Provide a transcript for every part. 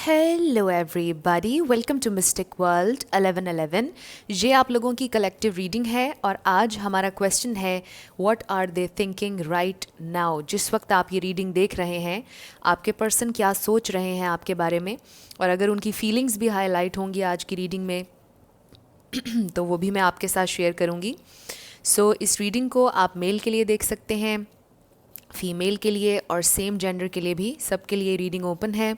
Hello everybody, welcome to mystic world 1111। ये आप लोगों की कलेक्टिव रीडिंग है और आज हमारा क्वेश्चन है what are they thinking right now. जिस वक्त आप ये रीडिंग देख रहे हैं, आपके पर्सन क्या सोच रहे हैं आपके बारे में, और अगर उनकी फीलिंग्स भी हाईलाइट होंगी आज की रीडिंग में तो वो भी मैं आपके साथ शेयर करूँगी। सो इस रीडिंग को आप मेल के लिए देख सकते हैं, फीमेल के लिए और सेम जेंडर के लिए भी, सबके लिए रीडिंग ओपन है।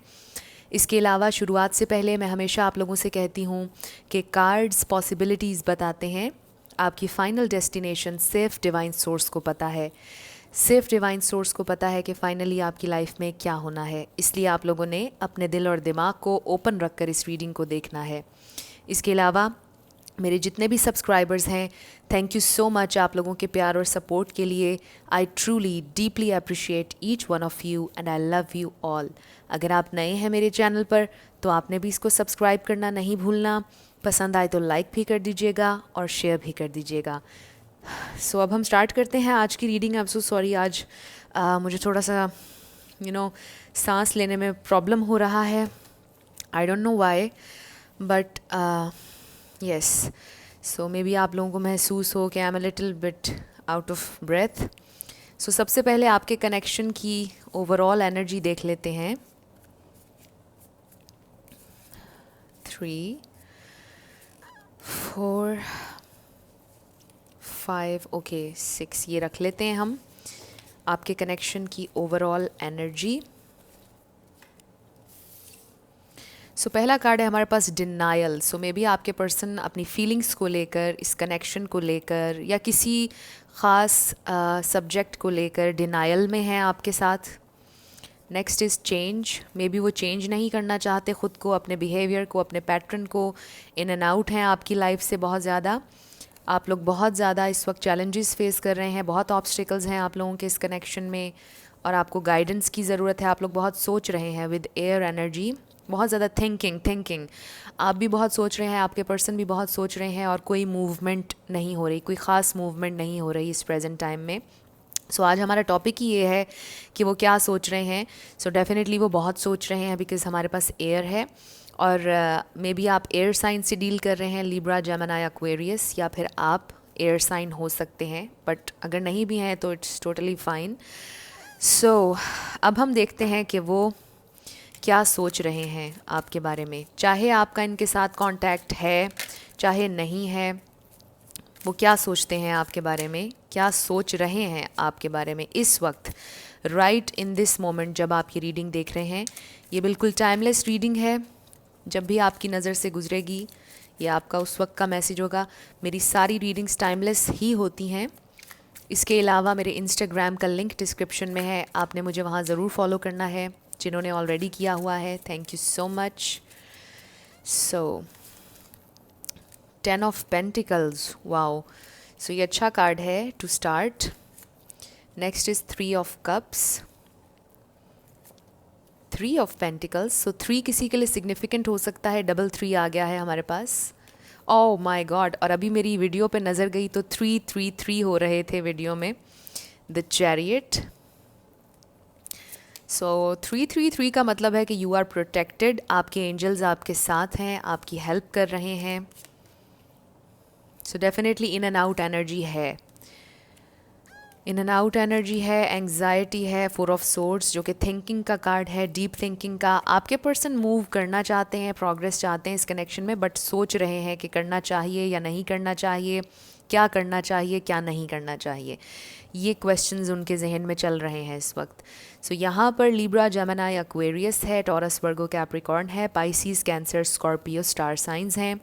इसके अलावा शुरुआत से पहले मैं हमेशा आप लोगों से कहती हूँ कि कार्ड्स पॉसिबिलिटीज़ बताते हैं, आपकी फ़ाइनल डेस्टिनेशन सिर्फ डिवाइन सोर्स को पता है। सिर्फ डिवाइन सोर्स को पता है कि फ़ाइनली आपकी लाइफ में क्या होना है, इसलिए आप लोगों ने अपने दिल और दिमाग को ओपन रखकर इस रीडिंग को देखना है। इसके अलावा मेरे जितने भी सब्सक्राइबर्स हैं, थैंक यू सो मच आप लोगों के प्यार और सपोर्ट के लिए। I truly deeply appreciate each one of you and I love you all. अगर आप नए हैं मेरे चैनल पर तो आपने भी इसको सब्सक्राइब करना नहीं भूलना। पसंद आए तो लाइक भी कर दीजिएगा और शेयर भी कर दीजिएगा। सो अब हम स्टार्ट करते हैं आज की reading. I am so sorry, आज मुझे थोड़ा सा सांस लेने में प्रॉब्लम हो रहा है। I don't know why, but yes, so maybe आप लोगों को महसूस हो कि I am a little bit out of breath. So सबसे पहले आपके कनेक्शन की ओवरऑल एनर्जी देख लेते हैं। 3, 4, 5, ओके 6, ये रख लेते हैं हम आपके कनेक्शन की ओवरऑल एनर्जी। सो पहला कार्ड है हमारे पास डिनायल। सो मे बी आपके पर्सन अपनी फीलिंग्स को लेकर, इस कनेक्शन को लेकर या किसी ख़ास सब्जेक्ट को लेकर डिनायल में है आपके साथ। Next is change. May be वो चेंज नहीं करना चाहते ख़ुद को, अपने बिहेवियर को, अपने पैटर्न को। इन एंड आउट हैं आपकी लाइफ से बहुत ज़्यादा। आप लोग बहुत ज़्यादा इस वक्त चैलेंजेस फेस कर रहे हैं, बहुत ऑब्स्टिकल्स हैं आप लोगों के इस कनेक्शन में और आपको गाइडेंस की ज़रूरत है। आप लोग बहुत सोच रहे हैं विद एयर एनर्जी, बहुत ज़्यादा थिंकिंग। आप भी बहुत सोच रहे हैं, आपके पर्सन भी बहुत सोच रहे हैं और कोई मूवमेंट नहीं हो रही, कोई ख़ास मूवमेंट नहीं हो रही इस प्रेजेंट टाइम में। सो आज हमारा टॉपिक ही ये है कि वो क्या सोच रहे हैं। सो डेफिनेटली वो बहुत सोच रहे हैं बिकॉज़ हमारे पास एयर है और मे बी आप एयर साइन से डील कर रहे हैं, लिब्रा, जेमिनी, एक्वेरियस, या फिर आप एयर साइन हो सकते हैं, बट अगर नहीं भी हैं तो इट्स टोटली फाइन। सो अब हम देखते हैं कि वो क्या सोच रहे हैं आपके बारे में। चाहे आपका इनके साथ कांटेक्ट है चाहे नहीं है, वो क्या सोचते हैं आपके बारे में, क्या सोच रहे हैं आपके बारे में इस वक्त, राइट इन दिस मोमेंट जब आप ये रीडिंग देख रहे हैं। ये बिल्कुल टाइमलेस रीडिंग है। जब भी आपकी नज़र से गुजरेगी ये आपका उस वक्त का मैसेज होगा। मेरी सारी रीडिंग्स टाइमलेस ही होती हैं। इसके अलावा मेरे इंस्टाग्राम का लिंक डिस्क्रिप्शन में है, आपने मुझे वहाँ ज़रूर फॉलो करना है। जिन्होंने ऑलरेडी किया हुआ है, thank you so much. So 10 of pentacles, wow. So ये अच्छा कार्ड है to start. Next is 3 of cups, 3 of pentacles. So 3 किसी के लिए सिग्निफिकेंट हो सकता है। डबल 3 आ गया है हमारे पास। ओह माय गॉड, और अभी मेरी वीडियो पे नज़र गई तो 3 हो रहे थे वीडियो में। The chariot. सो 3 का मतलब है कि यू आर प्रोटेक्टेड, आपके एंजल्स आपके साथ हैं, आपकी हेल्प कर रहे हैं। So definitely in and out energy है, इन एंड आउट एनर्जी है, एंग्जाइटी है। 4 ऑफ सोर्ड्स जो कि थिंकिंग का कार्ड है, डीप थिंकिंग का। आपके पर्सन मूव करना चाहते हैं, प्रोग्रेस चाहते हैं इस कनेक्शन में, बट सोच रहे हैं कि करना चाहिए या नहीं करना चाहिए, क्या करना चाहिए क्या नहीं करना चाहिए। ये क्वेश्चंस उनके जहन में चल रहे हैं इस वक्त। सो यहाँ पर लिब्रा, जेमिनी, एक्वेरियस है, टॉरस, वर्गो, कैप्रिकॉर्न है, Pisces, cancer, Scorpio star signs हैं।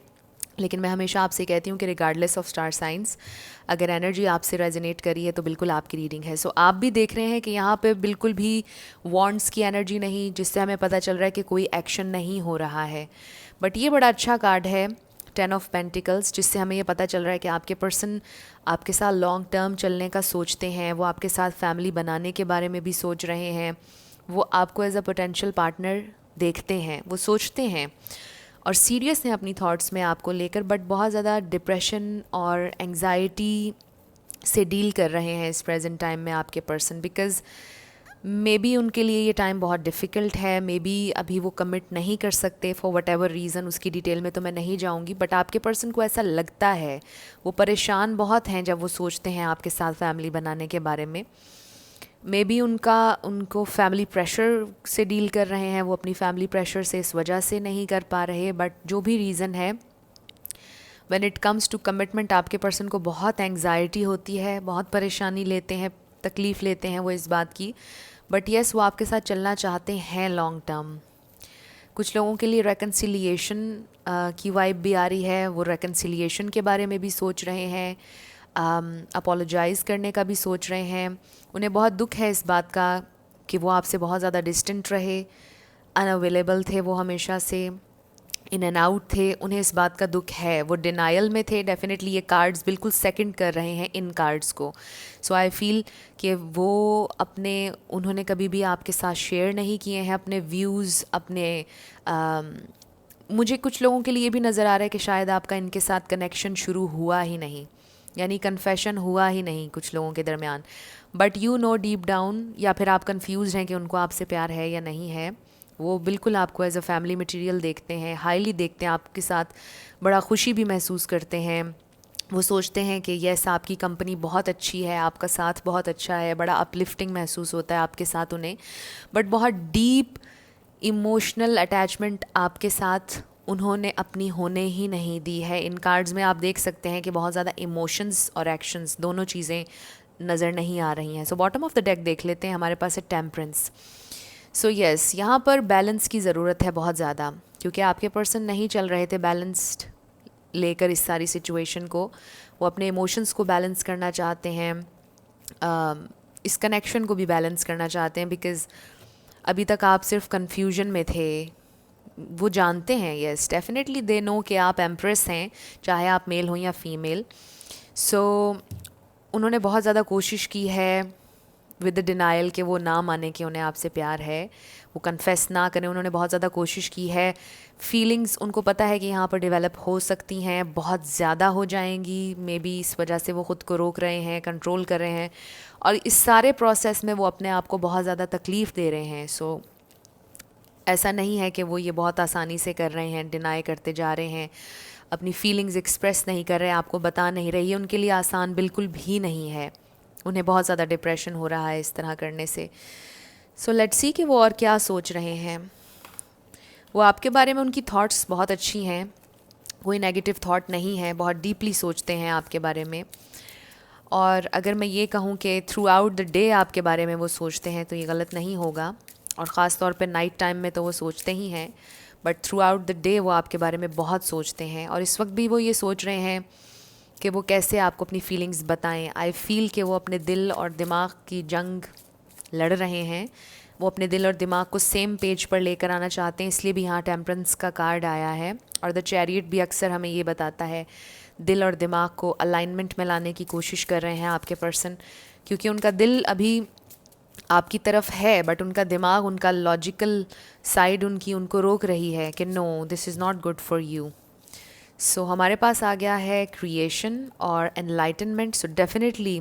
लेकिन मैं हमेशा आपसे कहती हूँ कि रिगार्डलेस ऑफ स्टार साइंस, अगर एनर्जी आपसे रेजोनेट करी है तो बिल्कुल आपकी रीडिंग है। सो आप भी देख रहे हैं कि यहाँ पे बिल्कुल भी वॉन्ड्स की एनर्जी नहीं, जिससे हमें पता चल रहा है कि कोई एक्शन नहीं हो रहा है। बट ये बड़ा अच्छा कार्ड है 10 ऑफ पेंटिकल्स, जिससे हमें ये पता चल रहा है कि आपके पर्सन आपके साथ लॉन्ग टर्म चलने का सोचते हैं, वो आपके साथ फैमिली बनाने के बारे में भी सोच रहे हैं, वो आपको एज अ पोटेंशियल पार्टनर देखते हैं, वो सोचते हैं और सीरियस हैं अपनी थॉट्स में आपको लेकर, बट बहुत ज़्यादा डिप्रेशन और एंग्जाइटी से डील कर रहे हैं इस प्रेजेंट टाइम में आपके पर्सन। बिकॉज़ मे बी उनके लिए ये टाइम बहुत डिफ़िकल्ट है, मे बी अभी वो कमिट नहीं कर सकते फॉर वट एवर रीज़न, उसकी डिटेल में तो मैं नहीं जाऊंगी, बट आपके पर्सन को ऐसा लगता है, वो परेशान बहुत हैं जब वो सोचते हैं आपके साथ फैमिली बनाने के बारे में। मे बी उनको फैमिली प्रेशर से डील कर रहे हैं, वो अपनी फैमिली प्रेशर से इस वजह से नहीं कर पा रहे, बट जो भी रीज़न है, when it comes to commitment आपके पर्सन को बहुत एंग्जाइटी होती है, बहुत परेशानी लेते हैं, तकलीफ़ लेते हैं वो इस बात की। बट येस, वो आपके साथ चलना चाहते हैं लॉन्ग टर्म। कुछ लोगों के लिए रेकन्सिलिएशन की वाइब भी आ रही है, वो रेकन्सिलिएशन के बारे में भी सोच रहे हैं, अपोलोजाइज़ करने का भी सोच रहे हैं। उन्हें बहुत दुख है इस बात का कि वो आपसे बहुत ज़्यादा डिस्टेंट रहे, अनअवेलेबल थे वो हमेशा से, इन एंड आउट थे, उन्हें इस बात का दुख है, वो डिनायल में थे। डेफिनेटली ये कार्ड्स बिल्कुल सेकंड कर रहे हैं इन कार्ड्स को। सो आई फील कि वो उन्होंने कभी भी आपके साथ शेयर नहीं किए हैं अपने व्यूज़, मुझे कुछ लोगों के लिए भी नज़र आ रहा है कि शायद आपका इनके साथ कनेक्शन शुरू हुआ ही नहीं, यानी कन्फेशन हुआ ही नहीं कुछ लोगों के दरमियान। But you know deep down, या फिर आप कंफ्यूज हैं कि उनको आपसे प्यार है या नहीं है, वो बिल्कुल आपको एज अ फैमिली मटेरियल देखते हैं, हाईली देखते हैं, आपके साथ बड़ा खुशी भी महसूस करते हैं। वो सोचते हैं कि यस, आपकी कंपनी बहुत अच्छी है, आपका साथ बहुत अच्छा है, बड़ा अपलिफ्टिंग महसूस होता है आपके साथ उन्हें। बट बहुत डीप इमोशनल अटैचमेंट आपके साथ उन्होंने अपनी होने ही नहीं दी है। इन कार्ड्स में आप देख सकते हैं कि बहुत ज़्यादा इमोशंस और एक्शंस दोनों चीज़ें नज़र नहीं आ रही हैं। So bottom of the deck देख लेते हैं, हमारे पास है टेम्परेंस। सो यस, यहाँ पर बैलेंस की ज़रूरत है बहुत ज़्यादा, क्योंकि आपके पर्सन नहीं चल रहे थे बैलेंस्ड लेकर इस सारी सिचुएशन को। वो अपने इमोशंस को बैलेंस करना चाहते हैं, इस कनेक्शन को भी बैलेंस करना चाहते हैं, बिकॉज़ अभी तक आप सिर्फ कन्फ्यूजन में थे। वो जानते हैं, यस डेफिनेटली दे नो कि आप एम्प्रेस हैं, चाहे आप मेल हो या फीमेल। सो उन्होंने बहुत ज़्यादा कोशिश की है विद द डिनायल कि वो ना माने कि उन्हें आपसे प्यार है, वो कन्फेस ना करें। उन्होंने बहुत ज़्यादा कोशिश की है, फीलिंग्स उनको पता है कि यहाँ पर डेवलप हो सकती हैं, बहुत ज़्यादा हो जाएंगी मे बी, इस वजह से वो ख़ुद को रोक रहे हैं, कंट्रोल कर रहे हैं, और इस सारे प्रोसेस में वो अपने आप को बहुत ज़्यादा तकलीफ़ दे रहे हैं। सो ऐसा नहीं है कि वो ये बहुत आसानी से कर रहे हैं, डिनाई करते जा रहे हैं, अपनी फीलिंग्स एक्सप्रेस नहीं कर रहे हैं, आपको बता नहीं रहे। ये उनके लिए आसान बिल्कुल भी नहीं है, उन्हें बहुत ज़्यादा डिप्रेशन हो रहा है इस तरह करने से। सो लेट्स सी कि वो और क्या सोच रहे हैं। वो आपके बारे में, उनकी थॉट्स बहुत अच्छी हैं, कोई नेगेटिव थॉट नहीं है, बहुत डीपली सोचते हैं आपके बारे में। और अगर मैं ये कहूँ कि थ्रू आउट द डे आपके बारे में वो सोचते हैं तो ये गलत नहीं होगा, और ख़ास तौर पे नाइट टाइम में तो वो सोचते ही हैं, but through out the day वो आपके बारे में बहुत सोचते हैं। और इस वक्त भी वो ये सोच रहे हैं कि वो कैसे आपको अपनी फीलिंग्स बताएं। आई फील कि वो अपने दिल और दिमाग की जंग लड़ रहे हैं, वो अपने दिल और दिमाग को सेम पेज पर लेकर आना चाहते हैं, इसलिए भी यहाँ टेम्परेंस का कार्ड आया है। और द चैरियट भी अक्सर हमें ये बताता है, दिल और दिमाग को अलाइनमेंट में लाने की कोशिश कर रहे हैं आपके पर्सन, क्योंकि उनका दिल अभी आपकी तरफ है, बट उनका दिमाग, उनका लॉजिकल साइड उनको रोक रही है कि no, this is not good for you. So हमारे पास आ गया है क्रिएशन और एनलाइटनमेंट। सो डेफिनेटली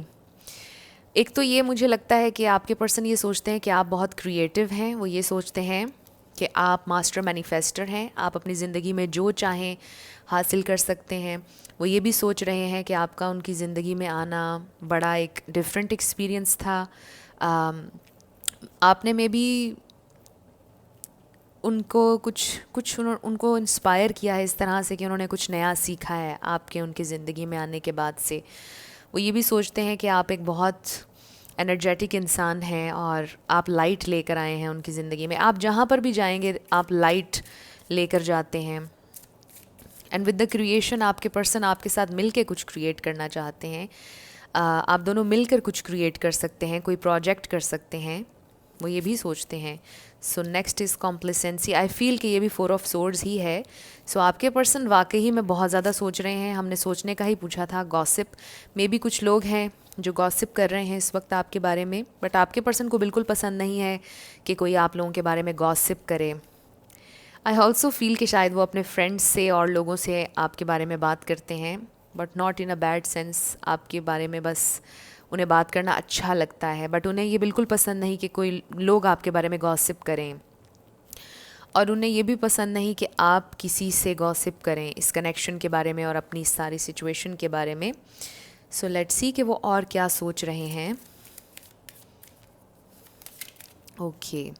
एक तो ये मुझे लगता है कि आपके पर्सन ये सोचते हैं कि आप बहुत क्रिएटिव हैं, वो ये सोचते हैं कि आप मास्टर मैनिफेस्टर हैं, आप अपनी ज़िंदगी में जो चाहें हासिल कर सकते हैं। वो ये भी सोच रहे हैं कि आपका उनकी ज़िंदगी में आना बड़ा एक डिफरेंट एक्सपीरियंस था। आपने में भी उनको उनको इंस्पायर किया है इस तरह से कि उन्होंने कुछ नया सीखा है आपके उनकी ज़िंदगी में आने के बाद से। वो ये भी सोचते हैं कि आप एक बहुत एनर्जेटिक इंसान हैं और आप लाइट लेकर आए हैं उनकी ज़िंदगी में। आप जहाँ पर भी जाएंगे आप लाइट लेकर जाते हैं। एंड विद द क्रिएशन, आपके पर्सन आपके साथ मिल के कुछ क्रिएट करना चाहते हैं। आप दोनों मिलकर कुछ क्रिएट कर सकते हैं, कोई प्रोजेक्ट कर सकते हैं, वो ये भी सोचते हैं। So next is complacency. I feel कि ये भी 4 ऑफ सोर्ड्स ही है। सो आपके पर्सन वाकई में बहुत ज़्यादा सोच रहे हैं। हमने सोचने का ही पूछा था, गॉसिप। मे बी कुछ लोग हैं जो गॉसिप कर रहे हैं इस वक्त आपके बारे में, बट आपके पर्सन को बिल्कुल पसंद नहीं है कि कोई आप लोगों के बारे में गॉसिप करे। आई ऑल्सो फील कि शायद वो अपने फ्रेंड्स से और लोगों से आपके बारे में बात करते हैं, but not in a bad sense. आपके बारे में बस उन्हें बात करना अच्छा लगता है, बट उन्हें ये बिल्कुल पसंद नहीं कि कोई लोग आपके बारे में गॉसिप करें, और उन्हें ये भी पसंद नहीं कि आप किसी से गॉसिप करें इस कनेक्शन के बारे में और अपनी सारी सिचुएशन के बारे में। सो लेट्स सी कि वो और क्या सोच रहे हैं। ओके,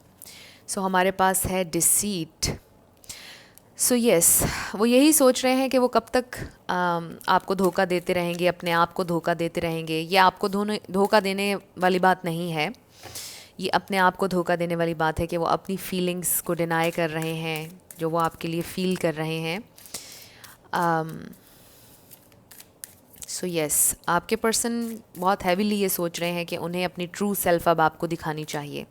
सो हमारे पास है डिसीट। सो यस, वो यही सोच रहे हैं कि वो कब तक आपको धोखा देते रहेंगे, अपने आप को धोखा देते रहेंगे। ये आपको धोखा देने वाली बात नहीं है, ये अपने आप को धोखा देने वाली बात है कि वो अपनी फीलिंग्स को डिनाई कर रहे हैं जो वो आपके लिए फ़ील कर रहे हैं। सो यस, आपके पर्सन बहुत हैवीली ये सोच रहे हैं कि उन्हें अपनी ट्रू सेल्फ अब आपको दिखानी चाहिए।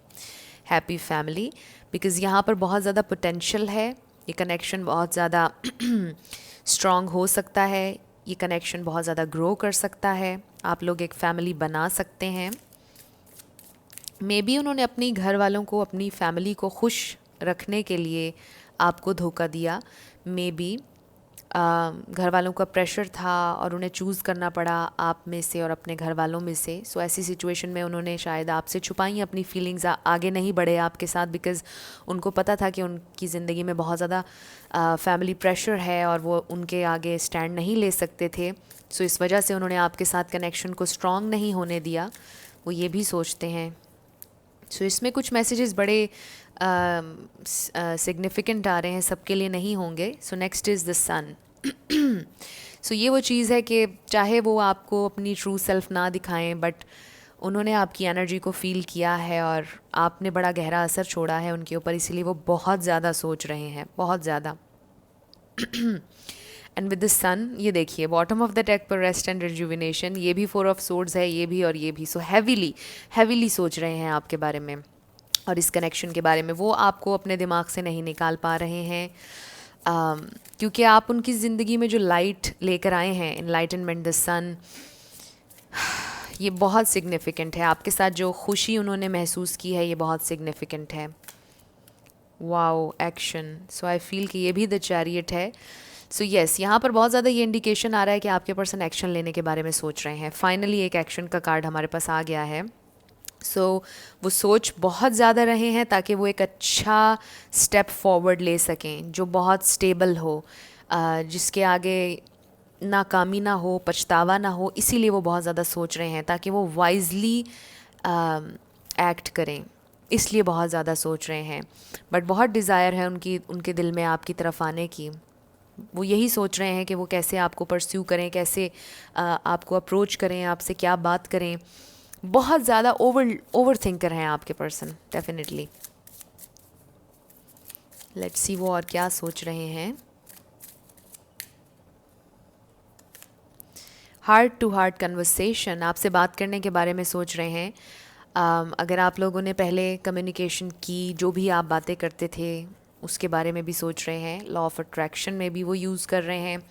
हैप्पी फैमिली, बिकॉज़ यहाँ पर बहुत ज़्यादा पोटेंशियल है, ये कनेक्शन बहुत ज़्यादा स्ट्रॉन्ग हो सकता है, ये कनेक्शन बहुत ज़्यादा ग्रो कर सकता है, आप लोग एक फ़ैमिली बना सकते हैं। मे बी उन्होंने अपनी घर वालों को, अपनी फैमिली को खुश रखने के लिए आपको धोखा दिया। मे बी घर वालों का प्रेशर था और उन्हें चूज़ करना पड़ा आप में से और अपने घर वालों में से। सो ऐसी सिचुएशन में उन्होंने शायद आपसे छुपाई अपनी फीलिंग्स, आगे नहीं बढ़े आपके साथ, बिकॉज़ उनको पता था कि उनकी ज़िंदगी में बहुत ज़्यादा फैमिली प्रेशर है और वो उनके आगे स्टैंड नहीं ले सकते थे। सो इस वजह से उन्होंने आपके साथ कनेक्शन को स्ट्रॉन्ग नहीं होने दिया, वो ये भी सोचते हैं। सो इसमें कुछ मैसेजेस बड़े सिग्निफिकेंट आ रहे हैं, सबके लिए नहीं होंगे। सो नेक्स्ट इज़ द सन। सो ये वो चीज़ है कि चाहे वो आपको अपनी ट्रू सेल्फ ना दिखाएं, बट उन्होंने आपकी एनर्जी को फ़ील किया है और आपने बड़ा गहरा असर छोड़ा है उनके ऊपर, इसीलिए वो बहुत ज़्यादा सोच रहे हैं, बहुत ज़्यादा। एंड विद द सन, ये देखिए बॉटम ऑफ द डेक पर रेस्ट एंड रिजुविनेशन, ये भी 4 ऑफ सोर्ड्स है, ये भी और ये भी। सो हैवीली सोच रहे हैं आपके बारे में और इस कनेक्शन के बारे में। वो आपको अपने दिमाग से नहीं निकाल पा रहे हैं, क्योंकि आप उनकी ज़िंदगी में जो लाइट लेकर आए हैं, एनलाइटनमेंट, द सन, ये बहुत सिग्निफिकेंट है। आपके साथ जो खुशी उन्होंने महसूस की है, ये बहुत सिग्निफिकेंट है। Wow, action. सो आई फील कि ये भी द चैरियट है। सो येस, यहाँ पर बहुत ज़्यादा ये इंडिकेशन आ रहा है कि आपके पर्सन एक्शन लेने के बारे में सोच रहे हैं। फाइनली एक एक्शन का कार्ड हमारे पास आ गया है। सो वो सोच बहुत ज़्यादा रहे हैं ताकि वो एक अच्छा स्टेप फॉरवर्ड ले सकें जो बहुत स्टेबल हो, जिसके आगे नाकामी ना हो, पछतावा ना हो। इसीलिए वो बहुत ज़्यादा सोच रहे हैं ताकि वो वाइजली एक्ट करें, इसलिए बहुत ज़्यादा सोच रहे हैं। बट बहुत डिज़ायर है उनके दिल में आपकी तरफ आने की। वो यही सोच रहे हैं कि वो कैसे आपको परस्यू करें, कैसे आपको अप्रोच करें, आपसे क्या बात करें। बहुत ज़्यादा ओवर थिंकर हैं आपके पर्सन, डेफिनेटली। लेट्स सी वो और क्या सोच रहे हैं। हार्ट टू हार्ट कन्वर्सेशन, आपसे बात करने के बारे में सोच रहे हैं। अगर आप लोगों ने पहले कम्युनिकेशन की, जो भी आप बातें करते थे उसके बारे में भी सोच रहे हैं। लॉ ऑफ अट्रैक्शन में भी वो यूज़ कर रहे हैं।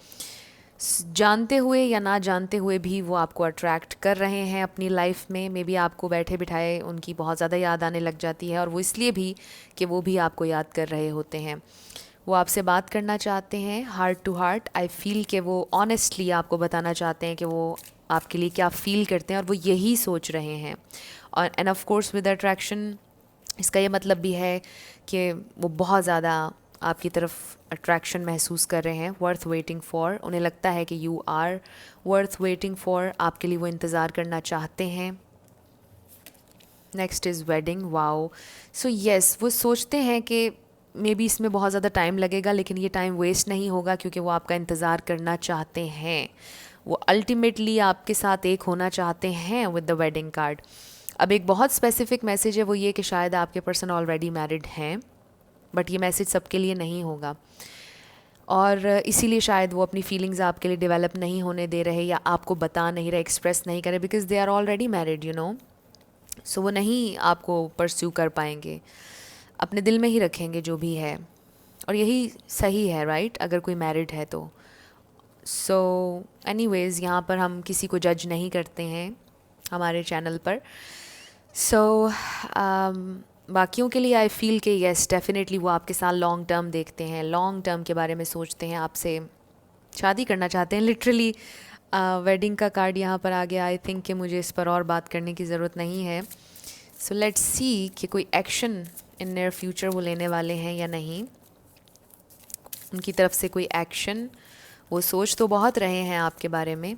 जानते हुए या ना जानते हुए भी वो आपको अट्रैक्ट कर रहे हैं अपनी लाइफ में। मे बी आपको बैठे बिठाए उनकी बहुत ज़्यादा याद आने लग जाती है, और वो इसलिए भी कि वो भी आपको याद कर रहे होते हैं। वो आपसे बात करना चाहते हैं heart to heart. I feel कि वो ऑनेस्टली आपको बताना चाहते हैं कि वो आपके लिए क्या फ़ील करते हैं, और वो यही सोच रहे हैं। और end of course with attraction, इसका ये मतलब भी है कि वो बहुत ज़्यादा आपकी तरफ अट्रैक्शन महसूस कर रहे हैं। वर्थ वेटिंग फॉर, उन्हें लगता है कि you are worth waiting for, आपके लिए वो इंतज़ार करना चाहते हैं। Next is wedding. Wow. So yes, वो सोचते हैं कि मे बी इसमें बहुत ज़्यादा टाइम लगेगा, लेकिन ये टाइम वेस्ट नहीं होगा क्योंकि वो आपका इंतज़ार करना चाहते हैं। वो अल्टीमेटली आपके साथ एक होना चाहते हैं विद द वेडिंग कार्ड। अब एक बहुत स्पेसिफिक मैसेज है, वो ये कि शायद आपके पर्सन ऑलरेडी मैरिड हैं, बट ये मैसेज सबके लिए नहीं होगा, और इसीलिए शायद वो अपनी फीलिंग्स आपके लिए डेवलप नहीं होने दे रहे या आपको बता नहीं रहे, एक्सप्रेस नहीं करे, because they are already married, you know. So वो नहीं आपको परस्यू कर पाएंगे, अपने दिल में ही रखेंगे जो भी है, और यही सही है, राइट? अगर कोई मैरिड है तो। सो एनीवेज़, यहाँ पर हम किसी को जज नहीं करते हैं हमारे चैनल पर। सो बाकियों के लिए आई फील कि येस, डेफिनेटली वो आपके साथ लॉन्ग टर्म देखते हैं, लॉन्ग टर्म के बारे में सोचते हैं, आपसे शादी करना चाहते हैं लिटरली। वेडिंग का कार्ड यहाँ पर आ गया। आई थिंक कि मुझे इस पर और बात करने की ज़रूरत नहीं है। सो लेट्स सी कि कोई एक्शन इन नियर फ्यूचर वो लेने वाले हैं या नहीं। उनकी तरफ से कोई एक्शन, वो सोच तो बहुत रहे हैं आपके बारे में,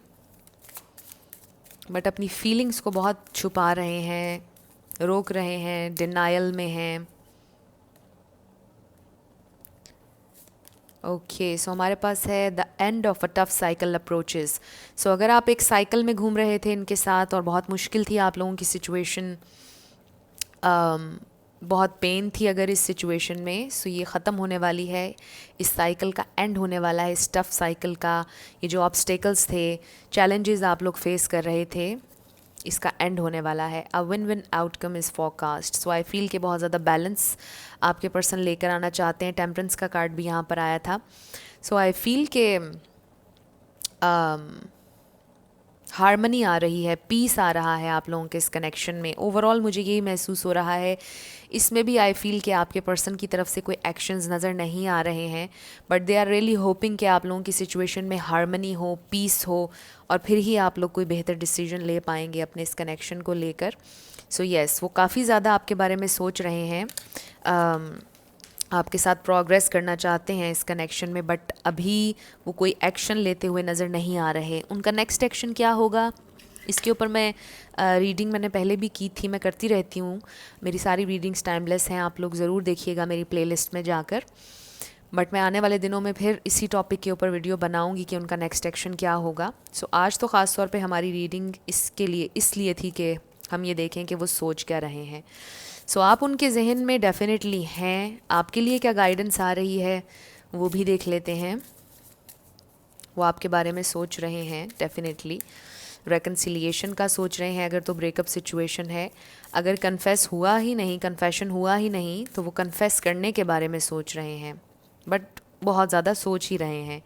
बट अपनी फीलिंग्स को बहुत छुपा रहे हैं, रोक रहे हैं, डिनायल में हैं। ओके, सो हमारे पास है the end of a tough cycle approaches. So अगर आप एक साइकिल में घूम रहे थे इनके साथ और बहुत मुश्किल थी आप लोगों की सिचुएशन, बहुत पेन थी अगर इस सिचुएशन में, सो ये ख़त्म होने वाली है। इस साइकिल का एंड होने वाला है, इस टफ साइकिल का। ये जो ऑब्स्टेकल्स थे, चैलेंजेस आप लोग फेस कर रहे थे, इसका एंड होने वाला है। A win win outcome is forecast. So I feel कि बहुत ज़्यादा बैलेंस आपके पर्सन लेकर आना चाहते हैं। टेम्परेंस का कार्ड भी यहाँ पर आया था। सो आई फील के हारमनी आ रही है, पीस आ रहा है आप लोगों के इस कनेक्शन में। ओवरऑल मुझे यही महसूस हो रहा है। इसमें भी आई फील कि आपके पर्सन की तरफ से कोई एक्शंस नज़र नहीं आ रहे हैं, but they are really hoping कि आप लोगों की सिचुएशन में हारमनी हो, पीस हो, और फिर ही आप लोग कोई बेहतर डिसीजन ले पाएंगे अपने इस कनेक्शन को लेकर। सो येस, वो काफ़ी ज़्यादा आपके बारे में सोच रहे हैं, आपके साथ प्रोग्रेस करना चाहते हैं इस कनेक्शन में, बट अभी वो कोई एक्शन लेते हुए नज़र नहीं आ रहे। उनका नेक्स्ट एक्शन क्या होगा, इसके ऊपर मैं रीडिंग मैंने पहले भी की थी, मैं करती रहती हूँ। मेरी सारी रीडिंग्स टाइमलेस हैं, आप लोग ज़रूर देखिएगा मेरी प्लेलिस्ट में जाकर। बट मैं आने वाले दिनों में फिर इसी टॉपिक के ऊपर वीडियो बनाऊंगी कि उनका नेक्स्ट एक्शन क्या होगा। सो आज तो ख़ास तौर पे हमारी रीडिंग इसके लिए इसलिए थी कि हम ये देखें कि वो सोच क्या रहे हैं। सो आप उनके जहन में डेफिनेटली हैं। आपके लिए क्या गाइडेंस आ रही है वो भी देख लेते हैं। वो आपके बारे में सोच रहे हैं डेफिनेटली। रेकन्सिलिएशन का सोच रहे हैं अगर तो ब्रेकअप सिचुएशन है। अगर कन्फेस हुआ ही नहीं, कन्फेशन हुआ ही नहीं, तो वो कन्फेस करने के बारे में सोच रहे हैं, बट बहुत ज़्यादा सोच ही रहे हैं।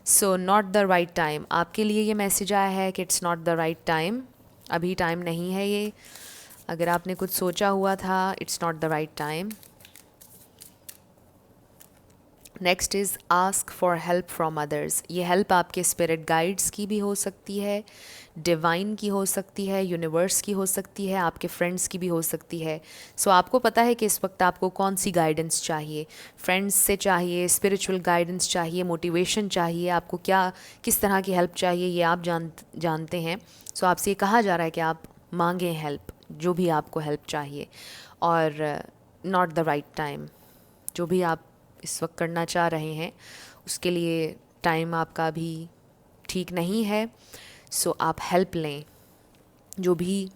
So not the right time, आपके लिए ये मैसेज आया है कि it's not the right time. अभी टाइम नहीं है ये। अगर आपने कुछ सोचा हुआ था, it's not the right time. Next is ask for help from others. ये हेल्प आपके स्पिरिट गाइड्स की भी हो सकती है, डिवाइन की हो सकती है, यूनिवर्स की हो सकती है, आपके फ्रेंड्स की भी हो सकती है। सो आपको पता है कि इस वक्त आपको कौन सी गाइडेंस चाहिए। फ्रेंड्स से चाहिए, स्पिरिचुअल गाइडेंस चाहिए, मोटिवेशन चाहिए, आपको क्या किस तरह की हेल्प चाहिए ये आप जानते हैं। सो आपसे ये कहा जा रहा है कि आप मांगें हेल्प, जो भी आपको हेल्प चाहिए। और नॉट द राइट टाइम, जो भी आप इस वक्त करना चाह रहे हैं उसके लिए टाइम आपका अभी ठीक नहीं है। सो आप हेल्प लें, जो भी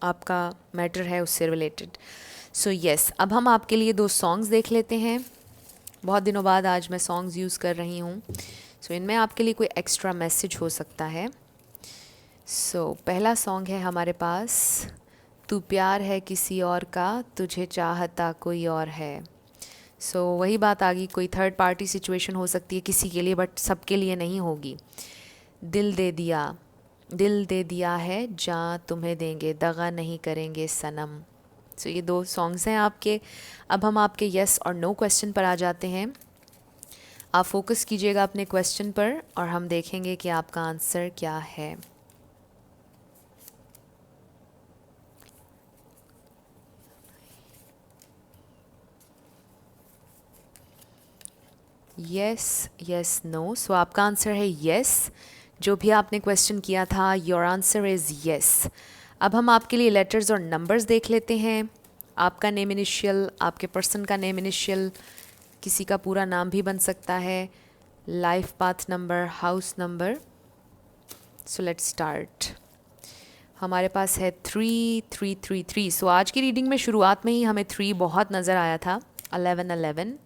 आपका मैटर है उससे रिलेटेड। सो येस, अब हम आपके लिए 2 सॉन्ग्स देख लेते हैं। बहुत दिनों बाद आज मैं सॉन्ग्स यूज़ कर रही हूँ। सो इनमें आपके लिए कोई एक्स्ट्रा मैसेज हो सकता है। सो पहला सॉन्ग है हमारे पास, तू प्यार है किसी और का, तुझे चाहता कोई और है। सो वही बात आ गई, कोई थर्ड पार्टी सिचुएशन हो सकती है किसी के लिए, बट सबके लिए नहीं होगी। दिल दे दिया, दिल दे दिया है, जहाँ तुम्हें देंगे, दगा नहीं करेंगे सनम। सो ये 2 सॉन्ग्स हैं आपके। अब हम आपके येस और नो क्वेश्चन पर आ जाते हैं। आप फोकस कीजिएगा अपने क्वेश्चन पर और हम देखेंगे कि आपका आंसर क्या है। Yes, yes, no. सो आपका आंसर है येस। जो भी आपने क्वेश्चन किया था, योर आंसर इज़ येस। अब हम आपके लिए लेटर्स और नंबर्स देख लेते हैं। आपका नेम इनिशियल, आपके पर्सन का नेम इनिशियल, किसी का पूरा नाम भी बन सकता है, life path number, house number. So let's start. हमारे पास है 3333। सो आज की रीडिंग में शुरुआत में ही हमें 3 बहुत नज़र आया था। 1111,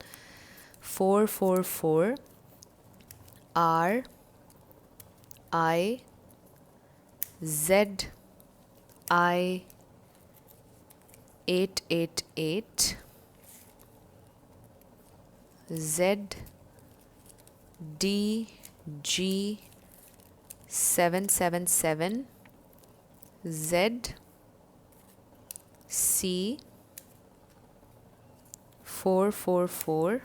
444, R I Z I 888, Z D G 777, Z C 444,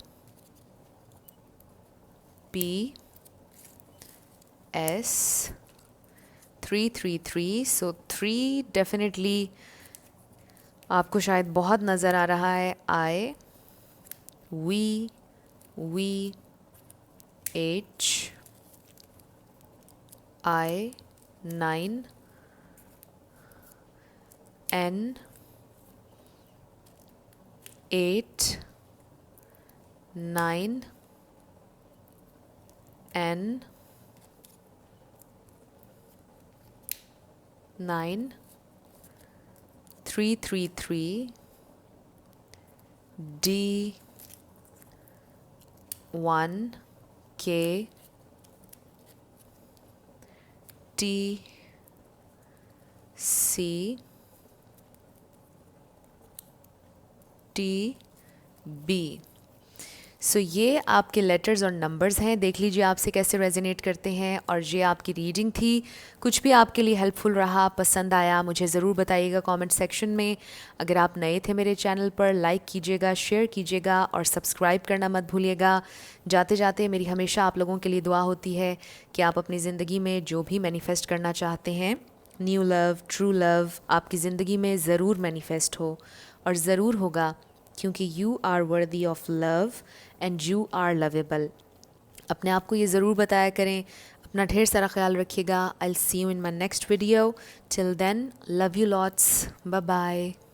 P S 333, so 3 definitely आपको शायद बहुत नज़र आ रहा है। I, V, H, I, 9, N, 8, 9, N, 9, 333, D, 1, K, T, C, T, B। So ये आपके लेटर्स और नंबर्स हैं, देख लीजिए आपसे कैसे रेजोनेट करते हैं। और ये आपकी रीडिंग थी, कुछ भी आपके लिए हेल्पफुल रहा, पसंद आया, मुझे ज़रूर बताइएगा कमेंट सेक्शन में। अगर आप नए थे मेरे चैनल पर, लाइक कीजिएगा, शेयर कीजिएगा और सब्सक्राइब करना मत भूलिएगा। जाते जाते मेरी हमेशा आप लोगों के लिए दुआ होती है कि आप अपनी ज़िंदगी में जो भी मैनिफेस्ट करना चाहते हैं, न्यू लव, ट्रू लव, आपकी ज़िंदगी में ज़रूर मैनिफेस्ट हो और ज़रूर होगा, क्योंकि you are worthy of love and you are lovable. अपने आप को ये ज़रूर बताया करें। अपना ढेर सारा ख्याल रखिएगा। I will see you in my next video. Till then, love you lots, bye bye.